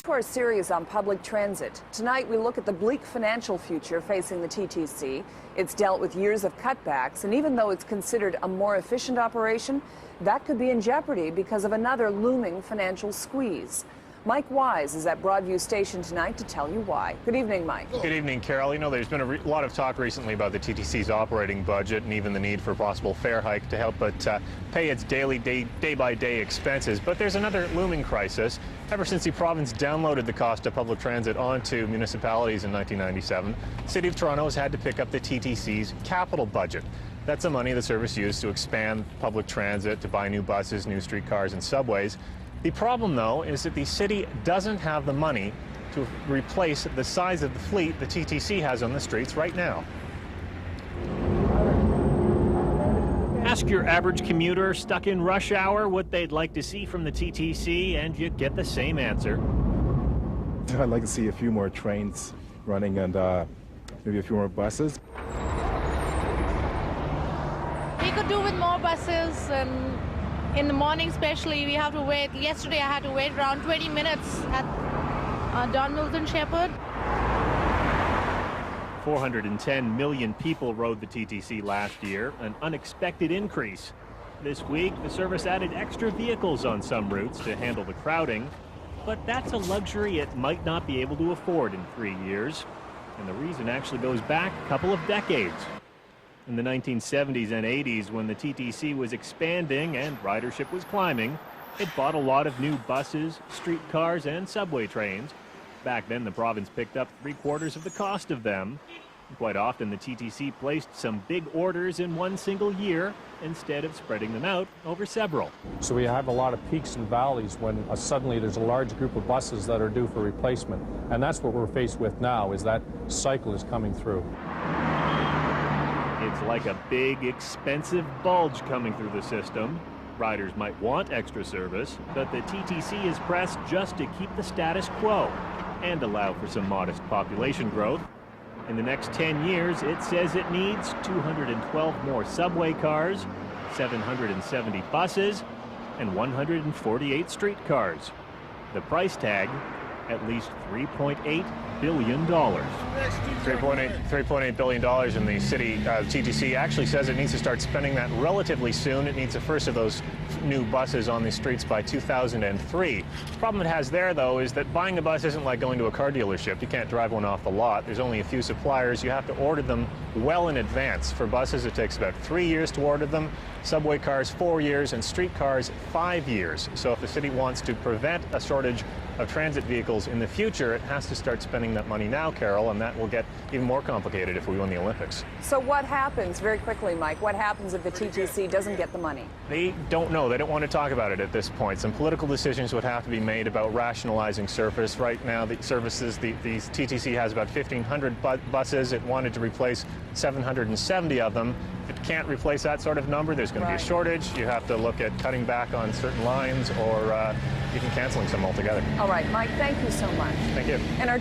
To our series on public transit. Tonight we look at the bleak financial future facing the TTC. It's dealt with years of cutbacks, and even though it's considered a more efficient operation, that could be in jeopardy because of another looming financial squeeze. Mike Wise is at Broadview Station tonight to tell you why. Good evening, Mike. Good evening, Carol. You know, there's been a lot of talk recently about the TTC's operating budget and even the need for a possible fare hike to help it pay its daily, day-by-day expenses. But there's another looming crisis. Ever since the province downloaded the cost of public transit onto municipalities in 1997, the City of Toronto has had to pick up the TTC's capital budget. That's the money the service used to expand public transit, to buy new buses, new streetcars, and subways. The problem, though, is that the city doesn't have the money to replace the size of the fleet the TTC has on the streets right now. Ask your average commuter stuck in rush hour what they'd like to see from the TTC, and you get the same answer. I'd like to see a few more trains running and maybe a few more buses. We could do with more buses, and in the morning especially, we have to wait. Yesterday I had to wait around 20 minutes at Don Milton Shepherd. 410 million people rode the TTC last year, an unexpected increase. This week, the service added extra vehicles on some routes to handle the crowding, but that's a luxury it might not be able to afford in 3 years. And the reason actually goes back a couple of decades. In the 1970s and 80s, when the TTC was expanding and ridership was climbing, it bought a lot of new buses, streetcars, and subway trains. Back then, the province picked up 3/4 of the cost of them. Quite often, the TTC placed some big orders in one single year instead of spreading them out over several. So we have a lot of peaks and valleys when suddenly there's a large group of buses that are due for replacement. And that's what we're faced with now, is that cycle is coming through. It's like a big, expensive bulge coming through the system. Riders might want extra service, but the TTC is pressed just to keep the status quo and allow for some modest population growth. In the next 10 years, it says it needs 212 more subway cars, 770 buses, and 148 streetcars. The price tag, at least $3.8 billion. $3.8 billion, and the city TTC actually says it needs to start spending that relatively soon. It needs the first of those new buses on the streets by 2003. The problem it has there, though, is that buying a bus isn't like going to a car dealership. You can't drive one off the lot. There's only a few suppliers. You have to order them well in advance. For buses, it takes about 3 years to order them. Subway cars, 4 years, and streetcars, 5 years. So if the city wants to prevent a shortage of transit vehicles in the future, it has to start spending that money now, Carol, and that will get even more complicated if we win the Olympics. So what happens, very quickly, Mike, what happens if the TTC doesn't get the money? They don't know. They don't want to talk about it at this point. Some political decisions would have to be made about rationalizing service. Right now, the services, the TTC has about 1,500 buses. It wanted to replace 770 of them. If it can't replace that sort of number, there's going to be a shortage. You have to look at cutting back on certain lines or even canceling some altogether. All right, Mike, thank you so much. Thank you. And our